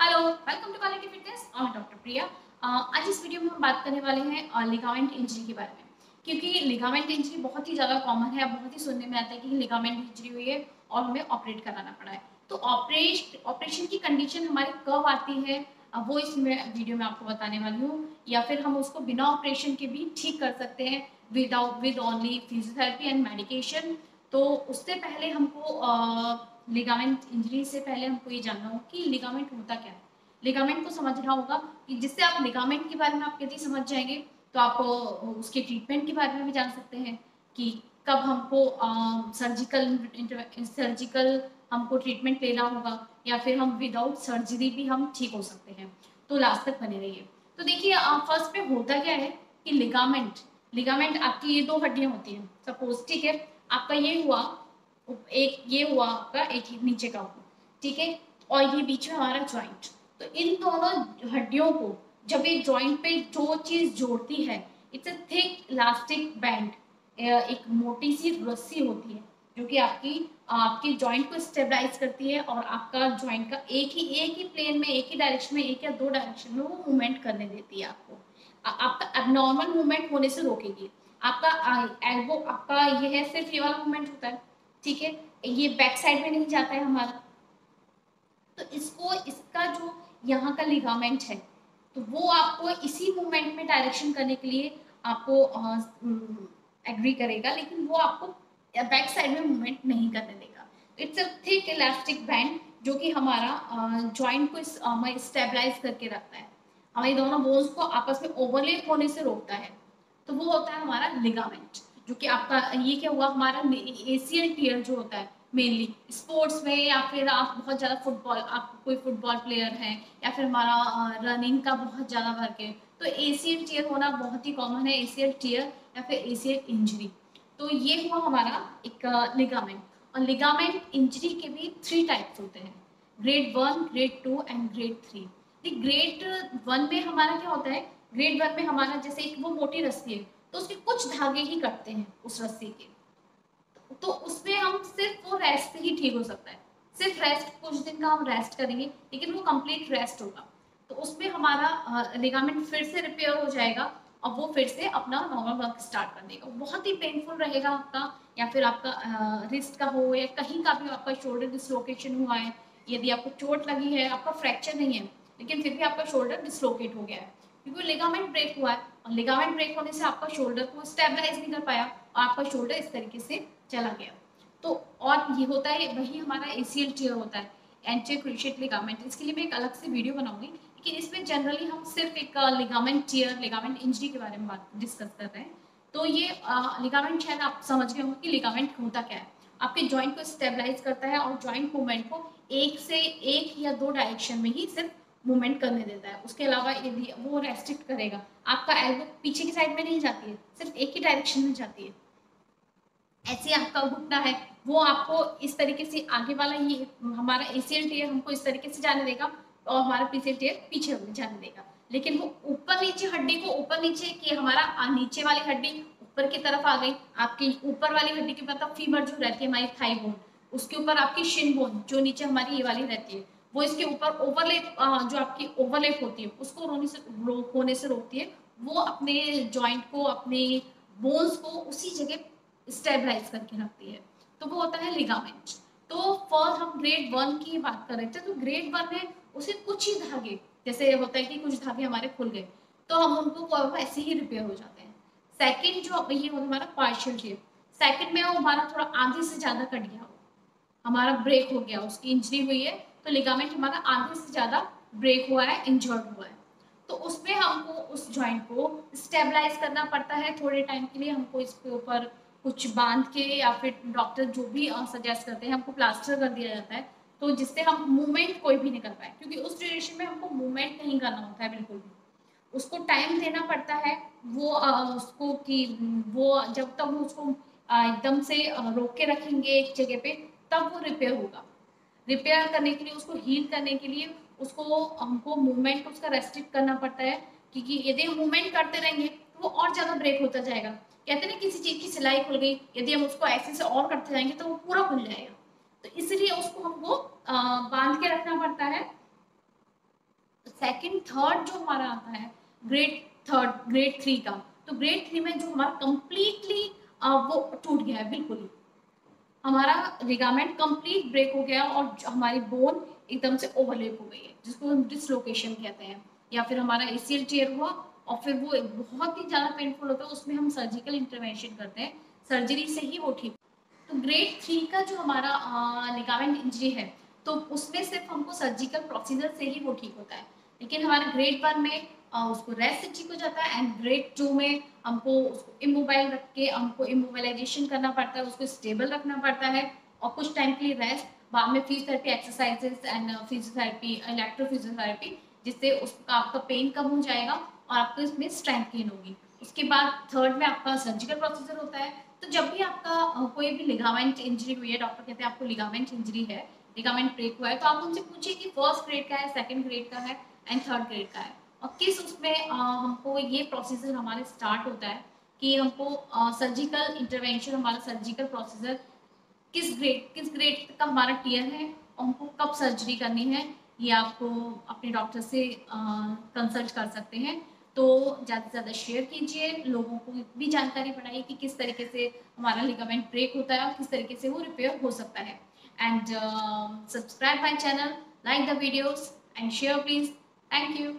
Hello, welcome to quality fitness और मैं doctor प्रिया। आज इस वीडियो में हम बात करने वाले हैं लिगामेंट इंजरी के बारे में, क्योंकि लिगामेंट इंजरी बहुत ही ज़्यादा कॉमन है। बहुत ही सुनने में आता है कि लिगामेंट इंजरी हुई है और हमें ऑपरेट कराना पड़ा है। तो ऑपरेशन की कंडीशन हमारी कब आती है, वो इस वीडियो में आपको बताने वाली हूँ। या फिर हम उसको बिना ऑपरेशन के भी ठीक कर सकते हैं with only physiotherapy and medication. तो उससे पहले हमको लिगामेंट इंजरी से पहले हमको ये जानना होगा कि लिगामेंट होता क्या है। लिगामेंट को समझना होगा कि जिससे आप लिगामेंट के बारे में आप यदि समझ जाएंगे तो आप उसके ट्रीटमेंट के बारे में भी जान सकते हैं कि कब हमको सर्जिकल हमको ट्रीटमेंट लेना होगा या फिर हम विदाउट सर्जरी भी हम ठीक हो सकते हैं। तो लास्ट तक बने रहिए। तो देखिए, फर्स्ट पे होता क्या है कि लिगामेंट लिगामेंट आपकी ये दो हड्डियां होती हैं। सपोज, ठीक है, आपका ये हुआ, एक ये हुआ आपका, एक नीचे का हुआ, ठीक है, और ये बीच में हमारा जॉइंट। तो इन दोनों हड्डियों को जब एक जॉइंट पे जो चीज जोड़ती है, it's a thick elastic band. एक मोटी सी रस्सी होती है जो कि आपकी आपके जॉइंट को स्टेबलाइज करती है और आपका जॉइंट का एक ही प्लेन में, एक ही डायरेक्शन में, एक या दो डायरेक्शन में वो मूवमेंट करने देती है आपको। आपका एबनॉर्मल मूवमेंट होने से रोकेगी। आपका एल्बो, आपका ये है, सिर्फ ये वाला मूवमेंट होता है, ठीक है, ये बैक साइड में नहीं जाता है हमारा। तो इसको, इसका जो यहाँ का लिगामेंट है, तो वो आपको इसी मूवमेंट में डायरेक्शन करने के लिए आपको एग्री करेगा, लेकिन वो आपको बैक साइड में मूवमेंट नहीं करने देगा। It's a thick elastic band जो कि हमारा जॉइंट को स्टेबलाइज करके रखता है, हमारे दोनों बोन्स को आपस में ओवरलैप होने से रोकता है। तो वो होता है हमारा लिगामेंट, जो कि आपका ये क्या हुआ, हमारा एसीएल टियर जो होता है मेनली स्पोर्ट्स में, या फिर आप बहुत ज़्यादा फुटबॉल, आप कोई फुटबॉल प्लेयर हैं, या फिर हमारा रनिंग का बहुत ज़्यादा वर्क है, तो एसीएल टियर होना बहुत ही कॉमन है, एसीएल टियर या फिर एसीएल इंजरी। तो ये हुआ हमारा एक लिगामेंट। और लिगामेंट इंजरी के भी 3 टाइप्स होते हैं, grade 1, grade 2 and grade 3। Grade 1 में हमारा क्या होता है, ग्रेड 1 में हमारा जैसे एक वो मोटी रस्सी है, तो उसके कुछ धागे ही कटते हैं उस रस्सी के, तो उसमें हम सिर्फ वो रेस्ट से ही ठीक हो सकता है। सिर्फ रेस्ट, कुछ दिन का हम रेस्ट करेंगे, लेकिन वो कंप्लीट रेस्ट होगा। तो उसमें हमारा लिगामेंट फिर से रिपेयर हो जाएगा और वो फिर से अपना नॉर्मल वर्क स्टार्ट कर देगा। बहुत ही पेनफुल रहेगा आपका, या फिर आपका रिस्ट का हो या कहीं का भी आपका शोल्डर डिसलोकेशन हुआ है, यदि आपको चोट लगी है, आपका फ्रैक्चर नहीं है लेकिन फिर भी आपका शोल्डर डिसलोकेट हो गया है क्योंकि लिगामेंट ब्रेक हुआ है, और लिगामेंट ब्रेक होने से आपका शोल्डर को स्टेबलाइज नहीं कर पाया और आपका शोल्डर इस तरीके से चला गया। तो और ये होता है, वही हमारा एसीएल टियर होता है, एंटीरियर क्रूशिएट लिगामेंट। इसके लिए मैं एक अलग से वीडियो बनाऊंगी, लेकिन इसमें जनरली हम सिर्फ एक लिगामेंट टियर, लिगामेंट इंजरी के बारे में बात डिस्कस कर रहे हैं। तो ये लिगामेंट शायद आप समझ गए होंगे कि लिगामेंट होता क्या है। आपके जॉइंट को स्टेबलाइज करता है और जॉइंट मूवमेंट को एक या दो डायरेक्शन में ही सिर्फ मूवमेंट करने देता है। उसके अलावा यदि वो रेस्ट्रिक्ट करेगा, आपका एल्बो पीछे की साइड में नहीं जाती है, सिर्फ एक ही डायरेक्शन में जाती है। ऐसे आपका घुटना है, वो आपको इस तरीके से आगे वाला, ये हमारा एसीएल टियर हमको इस तरीके से जाने देगा और हमारा पीसीएल टियर पीछे जाने देगा। लेकिन वो ऊपर नीचे हड्डी को, ऊपर नीचे कि हमारा नीचे वाली हड्डी ऊपर की तरफ आ गई, आपकी ऊपर वाली हड्डी की मतलब फीमर जो रहती है हमारी थाई बोन, उसके ऊपर आपकी शिन बोन जो नीचे हमारी ये वाली रहती है, वो इसके ऊपर ओवरलेप, जो आपकी ओवरलेप होती है उसको होने से रोकती है। वो अपने जॉइंट को, अपने बोन्स को उसी जगह स्टेबलाइज करके रखती है। तो वो होता है लिगामेंट। तो फर्स्ट हम ग्रेड 1 की बात कर रहे थे, तो ग्रेड 1 में उसे कुछ ही धागे, जैसे होता है कि कुछ धागे हमारे खुल गए तो हम उनको ऐसे ही रिपेयर हो जाते हैं। सेकंड जो ये होता है हमारा पार्शियल टियर, सेकंड में वो हमारा थोड़ा आधे से ज्यादा कट गया, हमारा ब्रेक हो गया, उसकी इंजरी हुई है, तो लिगामेंट हमारा आधे से ज्यादा ब्रेक हुआ है, इंजर्ड हुआ है। तो उसमें हमको उस जॉइंट को स्टेबलाइज करना पड़ता है थोड़े टाइम के लिए। हमको इसके ऊपर कुछ बांध के या फिर डॉक्टर जो भी सजेस्ट करते हैं, हमको प्लास्टर कर दिया जाता है, तो जिससे हम मूवमेंट कोई भी नहीं कर पाए, क्योंकि उस ड्यूरेशन में हमको मूवमेंट नहीं करना होता है बिल्कुल भी। उसको टाइम देना पड़ता है, वो उसको कि वो जब तक उसको एकदम से रोक के रखेंगे एक जगह पे, तब वो रिपेयर होगा। रिपेयर करने के लिए, उसको हील करने के लिए उसको हमको मूवमेंट उसका रेस्ट्रिक्ट करना पड़ता है, क्योंकि यदि हम मूवमेंट करते रहेंगे तो वो और ज्यादा ब्रेक होता जाएगा। कहते हैं किसी चीज की सिलाई खुल गई, यदि हम उसको ऐसे से और करते जाएंगे तो वो पूरा खुल जाएगा। तो इसलिए उसको हमको बांध के रखना पड़ता है सेकंड थर्ड जो हमारा आता है ग्रेड 3 का, तो ग्रेड 3 में जो हमारा कंप्लीटली वो टूट गया है, बिल्कुल ही हमारा लिगामेंट कंप्लीट ब्रेक हो गया और हमारी बोन एकदम से ओवरलेप हो गई है, जिसको हम डिसलोकेशन कहते हैं, या फिर हमारा एसीएल टेयर हुआ और फिर वो बहुत ही ज़्यादा पेनफुल होता है, उसमें हम सर्जिकल इंटरवेंशन करते हैं, सर्जरी से ही वो ठीक। तो ग्रेड 3 का जो हमारा लिगामेंट इंजरी है, तो उसमें सिर्फ हमको सर्जिकल प्रोसीजर से ही वो ठीक होता है, लेकिन हमारे ग्रेड 1 में उसको रेस्ट से ठीक हो जाता है, एंड ग्रेड 2 में हमको उसको इमोबाइल रख के हमको इमोबाइलाइजेशन करना पड़ता है, उसको स्टेबल रखना पड़ता है और कुछ टाइम के लिए रेस्ट, बाद में फिजियोथेरेपी एक्सरसाइजेस एंड फिजियोथेरेपी इलेक्ट्रोफिजियोथेरेपी, जिससे उसका आपका पेन कम हो जाएगा और आपको इसमें स्ट्रेंथ गेन होगी। उसके बाद थर्ड में आपका सर्जिकल प्रोसीजर होता है। तो जब भी आपका कोई भी लिगामेंट इंजरी हुई है, डॉक्टर कहते हैं आपको लिगामेंट इंजरी है, लिगामेंट ब्रेक हुआ है, तो आप उनसे पूछिए कि फर्स्ट ग्रेड का है, सेकंड ग्रेड का है एंड थर्ड ग्रेड का है, और किस उसमें हमको ये प्रोसीजर हमारे स्टार्ट होता है कि हमको सर्जिकल इंटरवेंशन, हमारा सर्जिकल प्रोसीजर किस ग्रेड का हमारा टीयर है और हमको कब सर्जरी करनी है, ये आपको अपने डॉक्टर से कंसल्ट कर सकते हैं। तो ज़्यादा से ज़्यादा शेयर कीजिए, लोगों को भी जानकारी बढ़ाइए कि किस तरीके से हमारा लिगामेंट ब्रेक होता है और किस तरीके से वो रिपेयर हो सकता है। And subscribe my channel, like the videos and share please. Thank you.